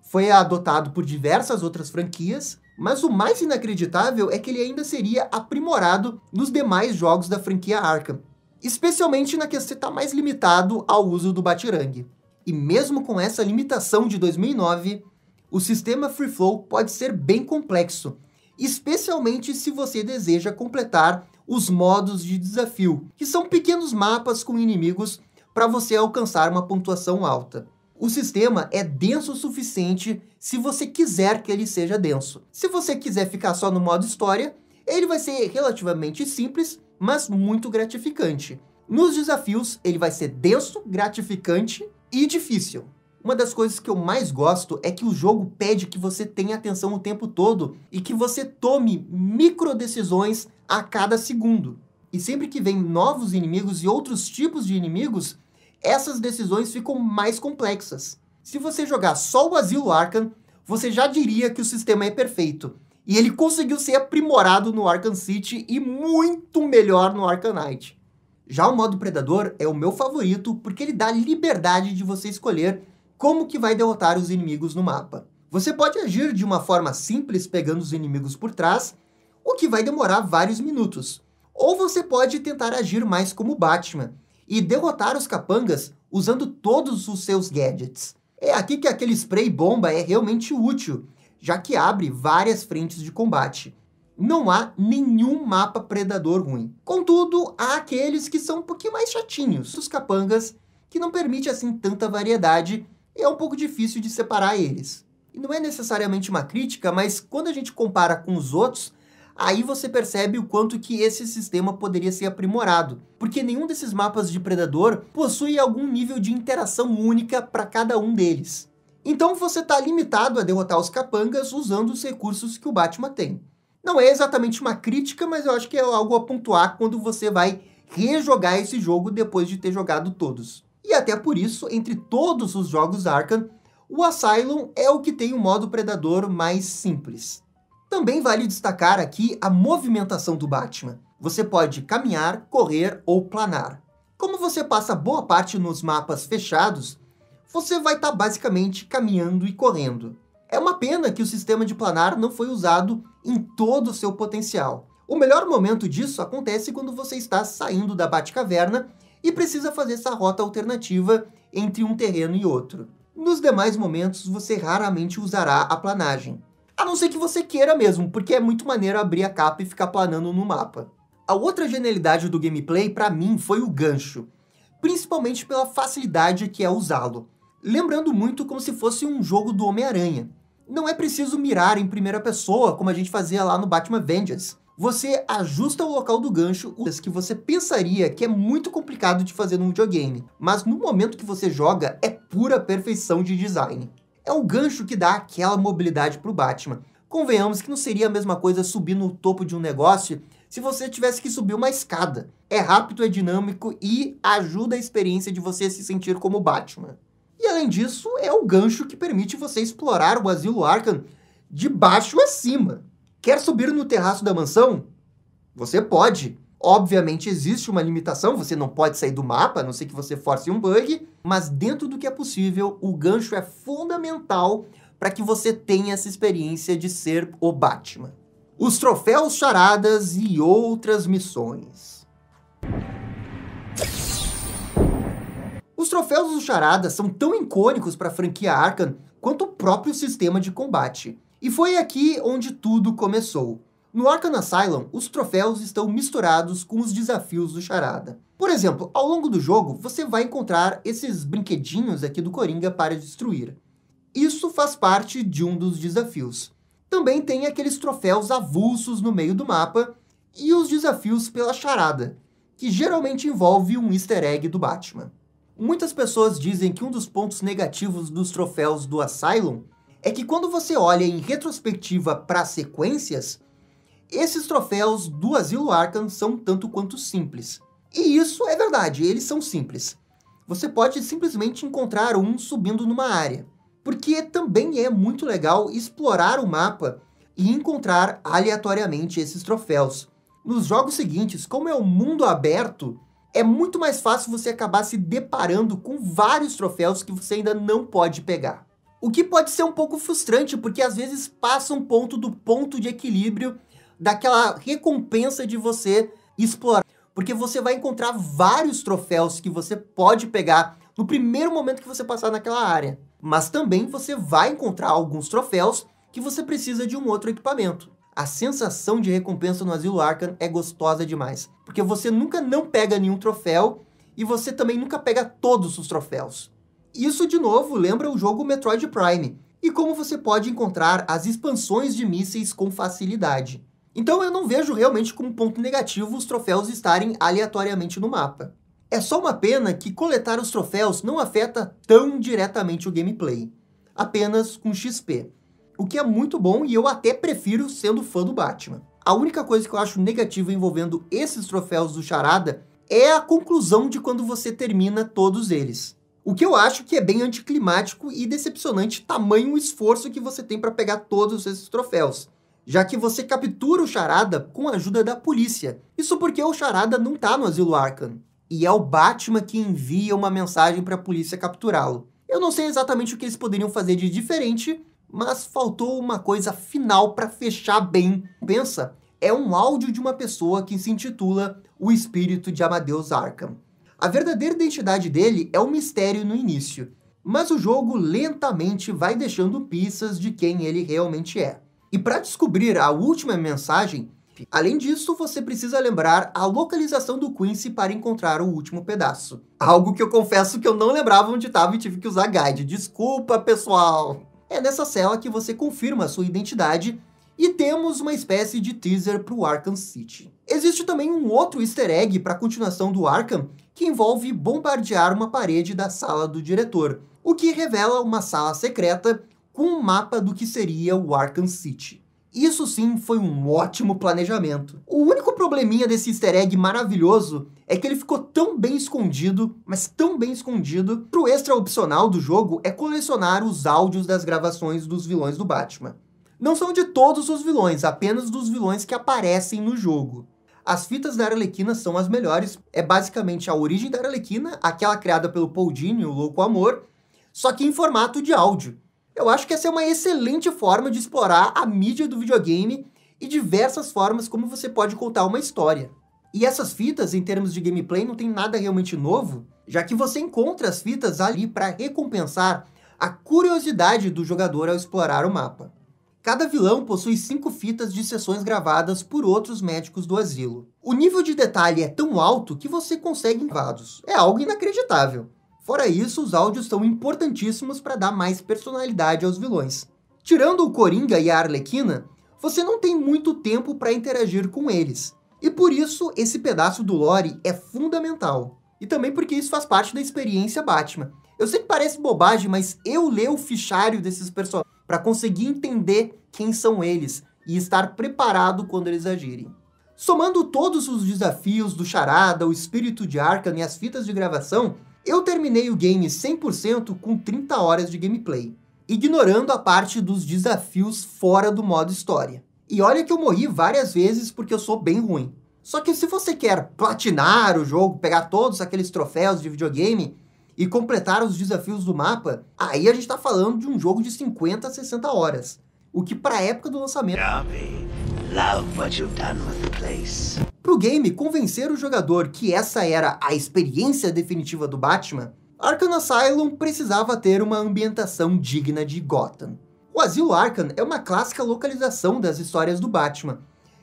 foi adotado por diversas outras franquias, mas o mais inacreditável é que ele ainda seria aprimorado nos demais jogos da franquia Arkham, especialmente na que você está mais limitado ao uso do batirangue. E mesmo com essa limitação de 2009, o sistema Free Flow pode ser bem complexo, especialmente se você deseja completar os modos de desafio, que são pequenos mapas com inimigos para você alcançar uma pontuação alta. O sistema é denso o suficiente se você quiser que ele seja denso. Se você quiser ficar só no modo história, ele vai ser relativamente simples, mas muito gratificante. Nos desafios, ele vai ser denso, gratificante e difícil. Uma das coisas que eu mais gosto é que o jogo pede que você tenha atenção o tempo todo e que você tome micro decisões a cada segundo. E sempre que vem novos inimigos e outros tipos de inimigos, essas decisões ficam mais complexas. Se você jogar só o Asilo Arkham, você já diria que o sistema é perfeito. E ele conseguiu ser aprimorado no Arkham City e muito melhor no Arkham Knight. Já o modo Predador é o meu favorito porque ele dá liberdade de você escolher como que vai derrotar os inimigos no mapa. Você pode agir de uma forma simples pegando os inimigos por trás, o que vai demorar vários minutos. Ou você pode tentar agir mais como Batman e derrotar os capangas usando todos os seus gadgets. É aqui que aquele spray bomba é realmente útil, já que abre várias frentes de combate. Não há nenhum mapa predador ruim. Contudo, há aqueles que são um pouquinho mais chatinhos. Os capangas, que não permite assim tanta variedade, e é um pouco difícil de separar eles. E não é necessariamente uma crítica, mas quando a gente compara com os outros, aí você percebe o quanto que esse sistema poderia ser aprimorado, porque nenhum desses mapas de Predador possui algum nível de interação única para cada um deles. Então você está limitado a derrotar os capangas usando os recursos que o Batman tem. Não é exatamente uma crítica, mas eu acho que é algo a pontuar quando você vai rejogar esse jogo depois de ter jogado todos. E até por isso, entre todos os jogos Arkham, o Asylum é o que tem o modo Predador mais simples. Também vale destacar aqui a movimentação do Batman. Você pode caminhar, correr ou planar. Como você passa boa parte nos mapas fechados, você vai estar basicamente caminhando e correndo. É uma pena que o sistema de planar não foi usado em todo o seu potencial. O melhor momento disso acontece quando você está saindo da Batcaverna e precisa fazer essa rota alternativa entre um terreno e outro. Nos demais momentos, você raramente usará a planagem. A não ser que você queira mesmo, porque é muito maneiro abrir a capa e ficar planando no mapa. A outra genialidade do gameplay, para mim, foi o gancho, principalmente pela facilidade que é usá-lo. Lembrando muito como se fosse um jogo do Homem-Aranha. Não é preciso mirar em primeira pessoa, como a gente fazia lá no Batman Vengeance. Você ajusta o local do gancho, que você pensaria que é muito complicado de fazer num videogame, mas no momento que você joga, é pura perfeição de design. É o gancho que dá aquela mobilidade pro Batman. Convenhamos que não seria a mesma coisa subir no topo de um negócio se você tivesse que subir uma escada. É rápido, é dinâmico e ajuda a experiência de você se sentir como Batman. E além disso, é o gancho que permite você explorar o Asilo Arkham de baixo a cima. Quer subir no terraço da mansão? Você pode. Obviamente existe uma limitação, você não pode sair do mapa, a não ser que você force um bug, mas dentro do que é possível, o gancho é fundamental para que você tenha essa experiência de ser o Batman. Os troféus charadas e outras missões. Os troféus do Charada são tão icônicos para a franquia Arkham quanto o próprio sistema de combate. E foi aqui onde tudo começou. No Arkham Asylum, os troféus estão misturados com os desafios do Charada. Por exemplo, ao longo do jogo, você vai encontrar esses brinquedinhos aqui do Coringa para destruir. Isso faz parte de um dos desafios. Também tem aqueles troféus avulsos no meio do mapa e os desafios pela Charada, que geralmente envolve um easter egg do Batman. Muitas pessoas dizem que um dos pontos negativos dos troféus do Asylum é que quando você olha em retrospectiva para sequências, esses troféus do Asilo Arkham são tanto quanto simples. E isso é verdade, eles são simples. Você pode simplesmente encontrar um subindo numa área, porque também é muito legal explorar o mapa e encontrar aleatoriamente esses troféus. Nos jogos seguintes, como é um mundo aberto, é muito mais fácil você acabar se deparando com vários troféus que você ainda não pode pegar. O que pode ser um pouco frustrante, porque às vezes passa um ponto do ponto de equilíbrio daquela recompensa de você explorar. Porque você vai encontrar vários troféus que você pode pegar no primeiro momento que você passar naquela área. Mas também você vai encontrar alguns troféus que você precisa de um outro equipamento. A sensação de recompensa no Asilo Arkham é gostosa demais. Porque você nunca não pega nenhum troféu e você também nunca pega todos os troféus. Isso, de novo, lembra o jogo Metroid Prime, e como você pode encontrar as expansões de mísseis com facilidade. Então eu não vejo realmente como ponto negativo os troféus estarem aleatoriamente no mapa. É só uma pena que coletar os troféus não afeta tão diretamente o gameplay, apenas com XP. O que é muito bom e eu até prefiro sendo fã do Batman. A única coisa que eu acho negativa envolvendo esses troféus do Charada é a conclusão de quando você termina todos eles. O que eu acho que é bem anticlimático e decepcionante tamanho o esforço que você tem para pegar todos esses troféus, já que você captura o Charada com a ajuda da polícia. Isso porque o Charada não tá no Asilo Arkham, e é o Batman que envia uma mensagem para a polícia capturá-lo. Eu não sei exatamente o que eles poderiam fazer de diferente, mas faltou uma coisa final para fechar bem. Pensa, é um áudio de uma pessoa que se intitula O Espírito de Amadeus Arkham. A verdadeira identidade dele é um mistério no início, mas o jogo lentamente vai deixando pistas de quem ele realmente é. E para descobrir a última mensagem, além disso, você precisa lembrar a localização do Quincy para encontrar o último pedaço. Algo que eu confesso que eu não lembrava onde estava e tive que usar guide. Desculpa, pessoal! É nessa cela que você confirma a sua identidade e temos uma espécie de teaser para o Arkham City. Existe também um outro easter egg para a continuação do Arkham, que envolve bombardear uma parede da sala do diretor, o que revela uma sala secreta com um mapa do que seria o Arkham City. Isso sim foi um ótimo planejamento. O único probleminha desse easter egg maravilhoso é que ele ficou tão bem escondido, mas tão bem escondido, que o extra opcional do jogo é colecionar os áudios das gravações dos vilões do Batman. Não são de todos os vilões, apenas dos vilões que aparecem no jogo. As fitas da Arlequina são as melhores, é basicamente a origem da Arlequina, aquela criada pelo Paul Dini, o Louco Amor, só que em formato de áudio. Eu acho que essa é uma excelente forma de explorar a mídia do videogame e diversas formas como você pode contar uma história. E essas fitas, em termos de gameplay, não tem nada realmente novo, já que você encontra as fitas ali para recompensar a curiosidade do jogador ao explorar o mapa. Cada vilão possui 5 fitas de sessões gravadas por outros médicos do asilo. O nível de detalhe é tão alto que você consegue gravados. É algo inacreditável. Fora isso, os áudios são importantíssimos para dar mais personalidade aos vilões. Tirando o Coringa e a Arlequina, você não tem muito tempo para interagir com eles. E por isso, esse pedaço do lore é fundamental. E também porque isso faz parte da experiência Batman. Eu sei que parece bobagem, mas eu leio o fichário desses personagens para conseguir entender quem são eles e estar preparado quando eles agirem. Somando todos os desafios do Charada, o Espírito de Arkham e as fitas de gravação, eu terminei o game 100% com 30 horas de gameplay, ignorando a parte dos desafios fora do modo história. E olha que eu morri várias vezes porque eu sou bem ruim. Só que se você quer platinar o jogo, pegar todos aqueles troféus de videogame e completar os desafios do mapa, aí a gente tá falando de um jogo de 50 a 60 horas. O que para a época do lançamento... Pro game convencer o jogador que essa era a experiência definitiva do Batman, Arkham Asylum precisava ter uma ambientação digna de Gotham. O Asilo Arkham é uma clássica localização das histórias do Batman,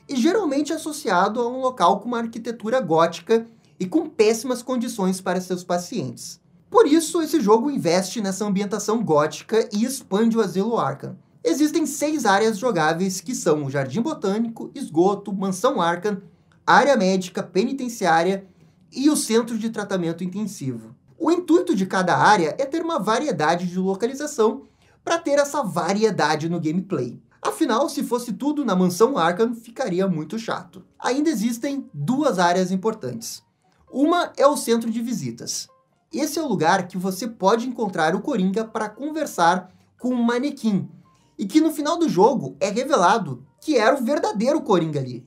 e geralmente associado a um local com uma arquitetura gótica e com péssimas condições para seus pacientes. Por isso, esse jogo investe nessa ambientação gótica e expande o Asilo Arkham. Existem 6 áreas jogáveis que são o Jardim Botânico, Esgoto, Mansão Arkham, Área Médica, Penitenciária e o Centro de Tratamento Intensivo. O intuito de cada área é ter uma variedade de localização para ter essa variedade no gameplay. Afinal, se fosse tudo na Mansão Arkham, ficaria muito chato. Ainda existem 2 áreas importantes. Uma é o Centro de Visitas. Esse é o lugar que você pode encontrar o Coringa para conversar com um manequim, e que no final do jogo é revelado que era o verdadeiro Coringa ali.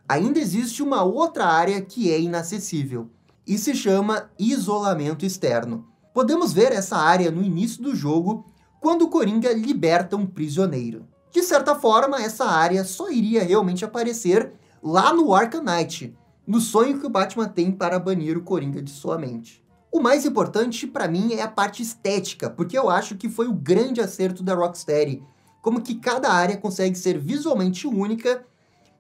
Ainda existe uma outra área que é inacessível, e se chama Isolamento Externo. Podemos ver essa área no início do jogo, quando o Coringa liberta um prisioneiro. De certa forma, essa área só iria realmente aparecer lá no Arkham Knight, no sonho que o Batman tem para banir o Coringa de sua mente. O mais importante para mim é a parte estética, porque eu acho que foi o grande acerto da Rocksteady, como que cada área consegue ser visualmente única,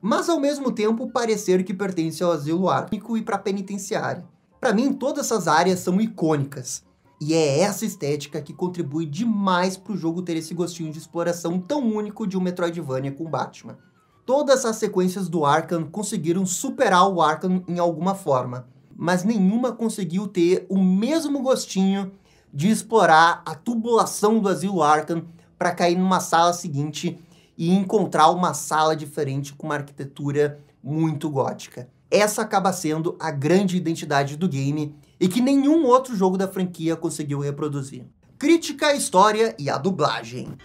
mas ao mesmo tempo parecer que pertence ao Asilo Arkham e para a Penitenciária. Para mim, todas essas áreas são icônicas, e é essa estética que contribui demais para o jogo ter esse gostinho de exploração tão único de um Metroidvania com Batman. Todas as sequências do Arkham conseguiram superar o Arkham em alguma forma, mas nenhuma conseguiu ter o mesmo gostinho de explorar a tubulação do Asilo Arkham para cair numa sala seguinte e encontrar uma sala diferente com uma arquitetura muito gótica. Essa acaba sendo a grande identidade do game e que nenhum outro jogo da franquia conseguiu reproduzir. Crítica, história e a dublagem.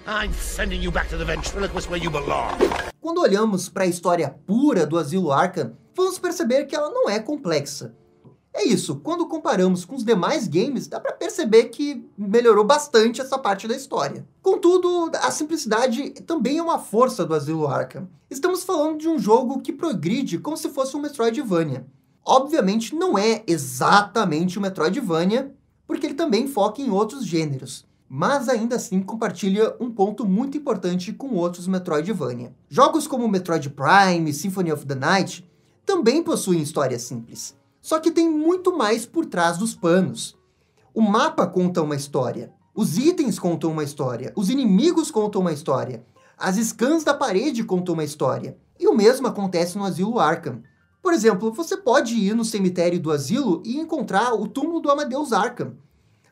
I'm sending you back to the ventriloquist where you belong. Quando olhamos para a história pura do Asilo Arkham, vamos perceber que ela não é complexa. É isso, quando comparamos com os demais games, dá para perceber que melhorou bastante essa parte da história. Contudo, a simplicidade também é uma força do Asilo Arkham. Estamos falando de um jogo que progride como se fosse um Metroidvania. Obviamente não é exatamente um Metroidvania, porque ele também foca em outros gêneros, mas ainda assim compartilha um ponto muito importante com outros Metroidvania. Jogos como Metroid Prime e Symphony of the Night também possuem histórias simples. Só que tem muito mais por trás dos panos. O mapa conta uma história, os itens contam uma história, os inimigos contam uma história, as scans da parede contam uma história. E o mesmo acontece no Asilo Arkham. Por exemplo, você pode ir no cemitério do asilo e encontrar o túmulo do Amadeus Arkham.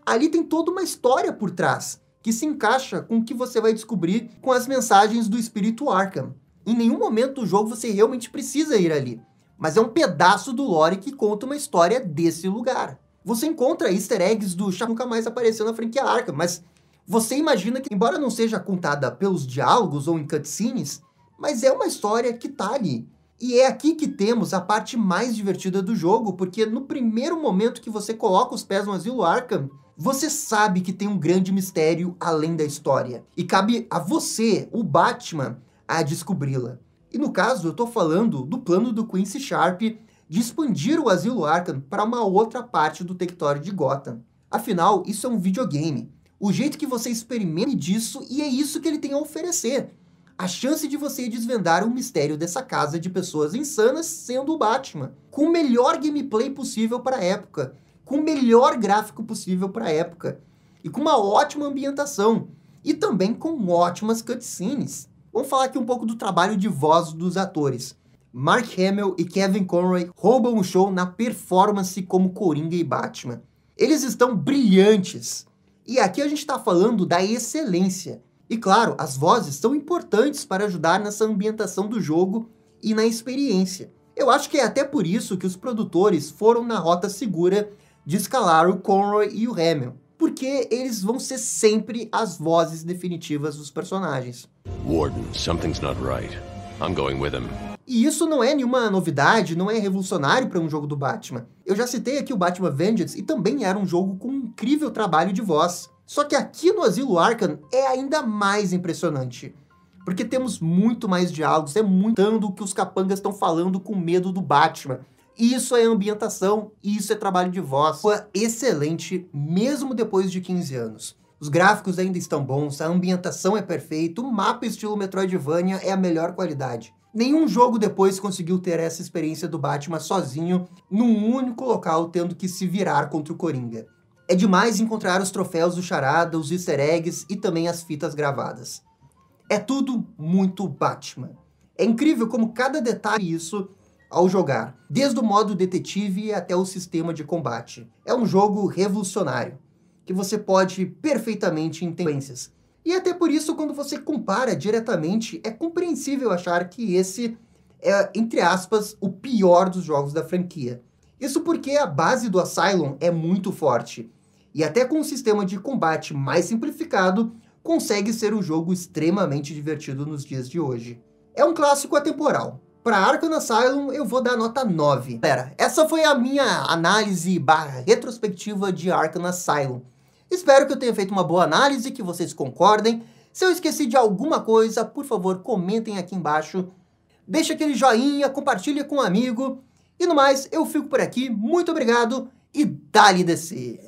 Ali tem toda uma história por trás, que se encaixa com o que você vai descobrir com as mensagens do Espírito Arkham. Em nenhum momento do jogo você realmente precisa ir ali, mas é um pedaço do lore que conta uma história desse lugar. Você encontra easter eggs do Chá nunca mais apareceu na franquia Arkham, mas você imagina que, embora não seja contada pelos diálogos ou em cutscenes, mas é uma história que tá ali. E é aqui que temos a parte mais divertida do jogo, porque no primeiro momento que você coloca os pés no Asilo Arkham, você sabe que tem um grande mistério além da história. E cabe a você, o Batman, a descobri-la. E no caso, eu tô falando do plano do Quincy Sharp de expandir o Asilo Arkham para uma outra parte do território de Gotham. Afinal, isso é um videogame. O jeito que você experimenta disso, e é isso que ele tem a oferecer. A chance de você desvendar o mistério dessa casa de pessoas insanas sendo o Batman. Com o melhor gameplay possível para a época. Com o melhor gráfico possível para a época. E com uma ótima ambientação. E também com ótimas cutscenes. Vamos falar aqui um pouco do trabalho de voz dos atores. Mark Hamill e Kevin Conroy roubam o show na performance como Coringa e Batman. Eles estão brilhantes. E aqui a gente está falando da excelência. E claro, as vozes são importantes para ajudar nessa ambientação do jogo e na experiência. Eu acho que é até por isso que os produtores foram na rota segura de escalar o Conroy e o Hamill. Porque eles vão ser sempre as vozes definitivas dos personagens. Warden, something's not right. I'm going with him. E isso não é nenhuma novidade, não é revolucionário para um jogo do Batman. Eu já citei aqui o Batman Vengeance e também era um jogo com um incrível trabalho de voz. Só que aqui no Asilo Arkham é ainda mais impressionante. Porque temos muito mais diálogos, é muito o que os capangas estão falando com medo do Batman. Isso é ambientação, isso é trabalho de voz. Foi excelente, mesmo depois de 15 anos. Os gráficos ainda estão bons, a ambientação é perfeita, o mapa estilo Metroidvania é a melhor qualidade. Nenhum jogo depois conseguiu ter essa experiência do Batman sozinho, num único local, tendo que se virar contra o Coringa. É demais encontrar os troféus do Charada, os easter eggs e também as fitas gravadas. É tudo muito Batman. É incrível como cada detalhe isso ao jogar, desde o modo detetive até o sistema de combate. É um jogo revolucionário, que você pode perfeitamente entender. E até por isso, quando você compara diretamente, é compreensível achar que esse é, entre aspas, o pior dos jogos da franquia. Isso porque a base do Asylum é muito forte, e até com um sistema de combate mais simplificado, consegue ser um jogo extremamente divertido nos dias de hoje. É um clássico atemporal. Para Arkham Asylum, eu vou dar nota 9. Galera, essa foi a minha análise / retrospectiva de Arkham Asylum. Espero que eu tenha feito uma boa análise, que vocês concordem. Se eu esqueci de alguma coisa, por favor, comentem aqui embaixo. Deixa aquele joinha, compartilha com um amigo. E no mais, eu fico por aqui. Muito obrigado e dá-lhe DC!